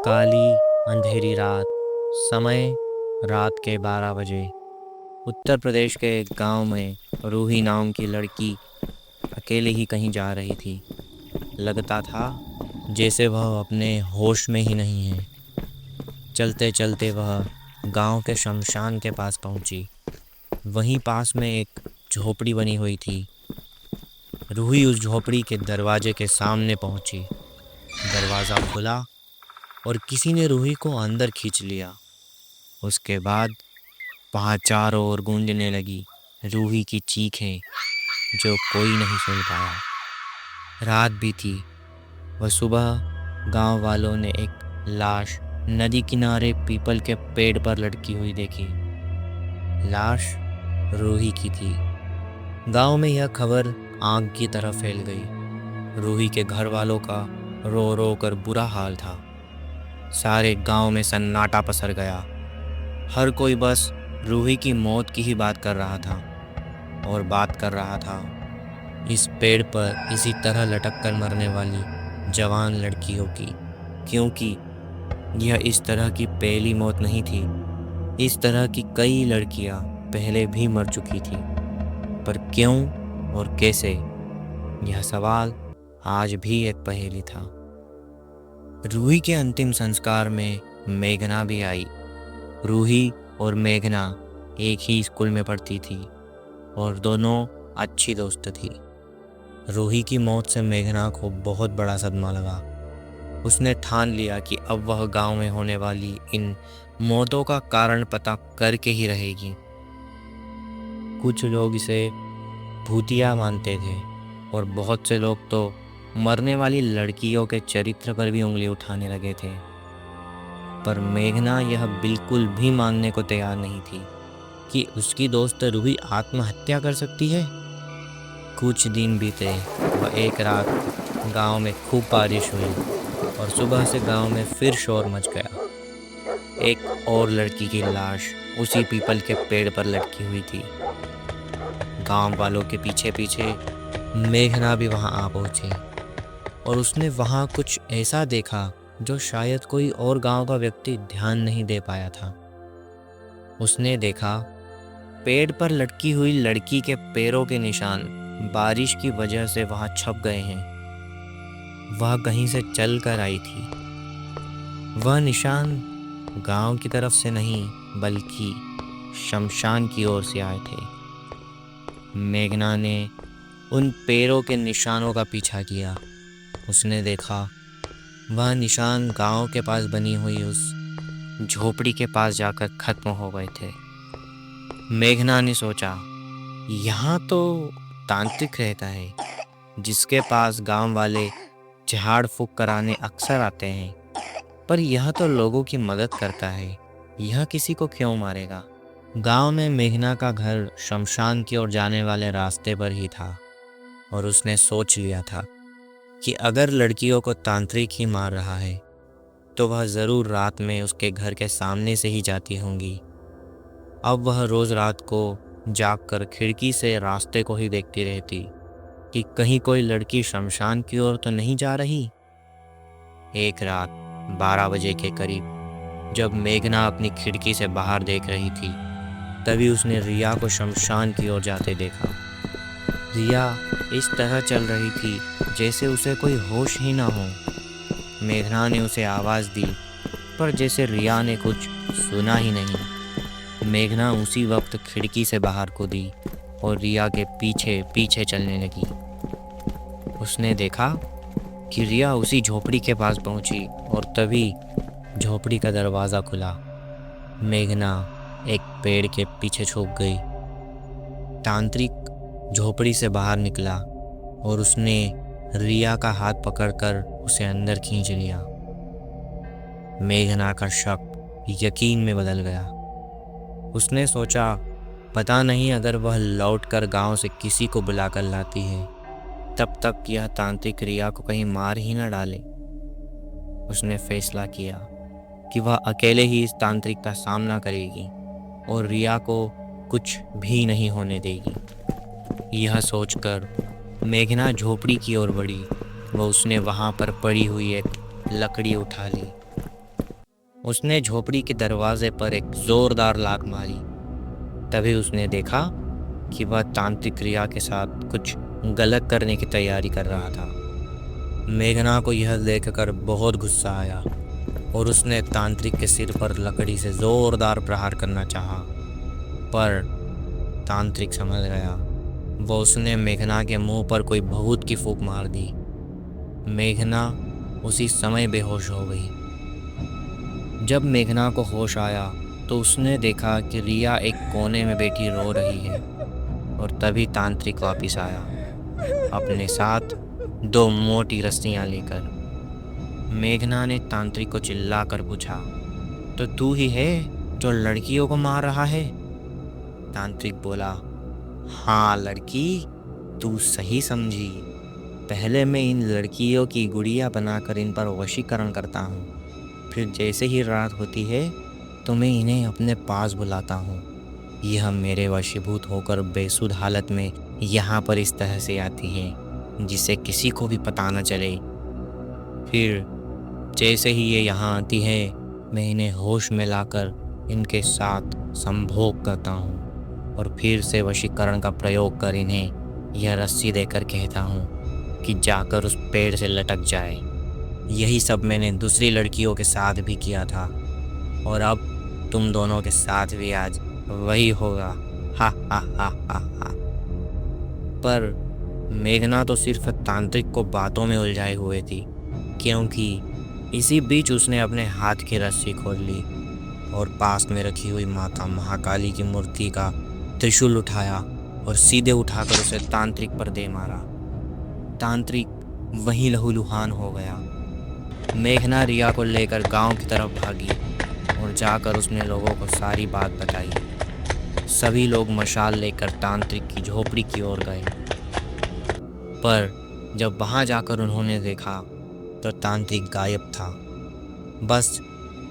काली अंधेरी रात। समय रात के 12 बजे। उत्तर प्रदेश के एक गांव में रूही नाम की लड़की अकेले ही कहीं जा रही थी। लगता था जैसे वह अपने होश में ही नहीं है। चलते चलते वह गांव के शमशान के पास पहुंची। वहीं पास में एक झोपड़ी बनी हुई थी। रूही उस झोपड़ी के दरवाजे के सामने पहुंची। दरवाज़ा खुला और किसी ने रूही को अंदर खींच लिया। उसके बाद वहाँ चारों ओर गूंजने लगी रूही की चीखें, जो कोई नहीं सुन पाया। रात भी थी। वह सुबह गांव वालों ने एक लाश नदी किनारे पीपल के पेड़ पर लटकी हुई देखी। लाश रूही की थी। गांव में यह खबर आग की तरह फैल गई। रूही के घर वालों का रो रो कर बुरा हाल था। सारे गांव में सन्नाटा पसर गया। हर कोई बस रूही की मौत की ही बात कर रहा था और बात कर रहा था इस पेड़ पर इसी तरह लटक कर मरने वाली जवान लड़कियों की, क्योंकि यह इस तरह की पहली मौत नहीं थी। इस तरह की कई लड़कियां पहले भी मर चुकी थी, पर क्यों और कैसे, यह सवाल आज भी एक पहेली था। रूही के अंतिम संस्कार में मेघना भी आई। रूही और मेघना एक ही स्कूल में पढ़ती थी और दोनों अच्छी दोस्त थी। रूही की मौत से मेघना को बहुत बड़ा सदमा लगा। उसने ठान लिया कि अब वह गांव में होने वाली इन मौतों का कारण पता करके ही रहेगी। कुछ लोग इसे भूतिया मानते थे और बहुत से लोग तो मरने वाली लड़कियों के चरित्र पर भी उंगली उठाने लगे थे। पर मेघना यह बिल्कुल भी मानने को तैयार नहीं थी कि उसकी दोस्त रूही आत्महत्या कर सकती है। कुछ दिन बीते और एक रात गांव में खूब बारिश हुई और सुबह से गांव में फिर शोर मच गया। एक और लड़की की लाश उसी पीपल के पेड़ पर लटकी हुई थी। गांव वालों के पीछे पीछे मेघना भी वहां आ पहुंची और उसने वहां कुछ ऐसा देखा जो शायद कोई और गांव का व्यक्ति ध्यान नहीं दे पाया था। उसने देखा पेड़ पर लटकी हुई लड़की के पैरों के निशान बारिश की वजह से वहां छप गए हैं। वह कहीं से चल कर आई थी। वह निशान गांव की तरफ से नहीं बल्कि शमशान की ओर से आए थे। मेघना ने उन पैरों के निशानों का पीछा किया। उसने देखा वह निशान गांव के पास बनी हुई उस झोपड़ी के पास जाकर खत्म हो गए थे। मेघना ने सोचा, यहाँ तो तांत्रिक रहता है जिसके पास गांव वाले झाड़ फूंक कराने अक्सर आते हैं, पर यह तो लोगों की मदद करता है, यह किसी को क्यों मारेगा। गांव में मेघना का घर शमशान की ओर जाने वाले रास्ते पर ही था और उसने सोच लिया था कि अगर लड़कियों को तांत्रिक ही मार रहा है तो वह ज़रूर रात में उसके घर के सामने से ही जाती होंगी। अब वह रोज़ रात को जागकर खिड़की से रास्ते को ही देखती रहती कि कहीं कोई लड़की शमशान की ओर तो नहीं जा रही। एक रात 12 बजे के करीब जब मेघना अपनी खिड़की से बाहर देख रही थी, तभी उसने रिया को शमशान की ओर जाते देखा। रिया इस तरह चल रही थी जैसे उसे कोई होश ही ना हो। मेघना ने उसे आवाज़ दी, पर जैसे रिया ने कुछ सुना ही नहीं। मेघना उसी वक्त खिड़की से बाहर कूदी और रिया के पीछे पीछे चलने लगी। उसने देखा कि रिया उसी झोपड़ी के पास पहुंची और तभी झोपड़ी का दरवाज़ा खुला। मेघना एक पेड़ के पीछे छुप गई। तांत्रिक झोपड़ी से बाहर निकला और उसने रिया का हाथ पकड़कर उसे अंदर खींच लिया। मेघना का शक यकीन में बदल गया। उसने सोचा, पता नहीं अगर वह लौटकर गांव से किसी को बुलाकर लाती है, तब तक यह तांत्रिक रिया को कहीं मार ही न डाले। उसने फैसला किया कि वह अकेले ही इस तांत्रिक का सामना करेगी और रिया को कुछ भी नहीं होने देगी। यह सोचकर मेघना झोपड़ी की ओर बढ़ी। वह उसने वहाँ पर पड़ी हुई एक लकड़ी उठा ली उसने झोपड़ी के दरवाजे पर एक जोरदार लात मारी। तभी उसने देखा कि वह तांत्रिक क्रिया के साथ कुछ गलत करने की तैयारी कर रहा था। मेघना को यह देखकर बहुत गुस्सा आया और उसने तांत्रिक के सिर पर लकड़ी से जोरदार प्रहार करना चाहा, पर तांत्रिक समझ गया। वो उसने मेघना के मुंह पर कोई भभूत की फूंक मार दी। मेघना उसी समय बेहोश हो गई। जब मेघना को होश आया तो उसने देखा कि रिया एक कोने में बैठी रो रही है, और तभी तांत्रिक वापिस आया अपने साथ दो मोटी रस्सियां लेकर। मेघना ने तांत्रिक को चिल्लाकर पूछा, तो तू ही है जो लड़कियों को मार रहा है? तांत्रिक बोला, हाँ लड़की, तू सही समझी। पहले मैं इन लड़कियों की गुड़िया बनाकर इन पर वशीकरण करता हूँ। फिर जैसे ही रात होती है तो मैं इन्हें अपने पास बुलाता हूँ। यह मेरे वशीभूत होकर बेसुध हालत में यहाँ पर इस तरह से आती हैं, जिससे किसी को भी पता न चले। फिर जैसे ही ये यहाँ आती है, मैं इन्हें होश में लाकर इनके साथ संभोग करता हूँ और फिर से वशीकरण का प्रयोग कर इन्हें यह रस्सी देकर कहता हूँ कि जाकर उस पेड़ से लटक जाए। यही सब मैंने दूसरी लड़कियों के साथ भी किया था, और अब तुम दोनों के साथ भी आज वही होगा। हा हा हा हा हा। पर मेघना तो सिर्फ तांत्रिक को बातों में उलझाए हुए थी, क्योंकि इसी बीच उसने अपने हाथ की रस्सी खोल ली और पास में रखी हुई माता महाकाली की मूर्ति का त्रिशूल उठाया और सीधे उठाकर उसे तांत्रिक पर दे मारा। तांत्रिक वहीं लहूलुहान हो गया। मेघना रिया को लेकर गांव की तरफ भागी और जाकर उसने लोगों को सारी बात बताई। सभी लोग मशाल लेकर तांत्रिक की झोपड़ी की ओर गए, पर जब वहां जाकर उन्होंने देखा तो तांत्रिक गायब था। बस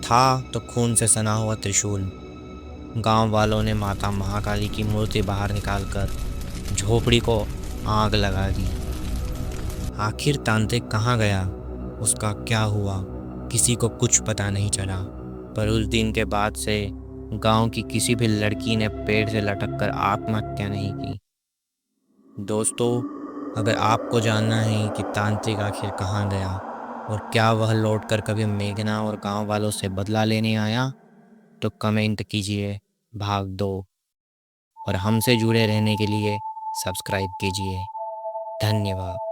था तो खून से सना हुआ त्रिशूल। गांव वालों ने माता महाकाली की मूर्ति बाहर निकालकर झोपड़ी को आग लगा दी। आखिर तांत्रिक कहाँ गया, उसका क्या हुआ, किसी को कुछ पता नहीं चला। पर उस दिन के बाद से गांव की किसी भी लड़की ने पेड़ से लटककर आत्महत्या नहीं की। दोस्तों, अगर आपको जानना है कि तांत्रिक आखिर कहाँ गया और क्या वह लौटकर कभी मेघना और गांव वालों से बदला लेने आया, तो कमेंट कीजिए भाग 2, और हमसे जुड़े रहने के लिए सब्सक्राइब कीजिए। धन्यवाद।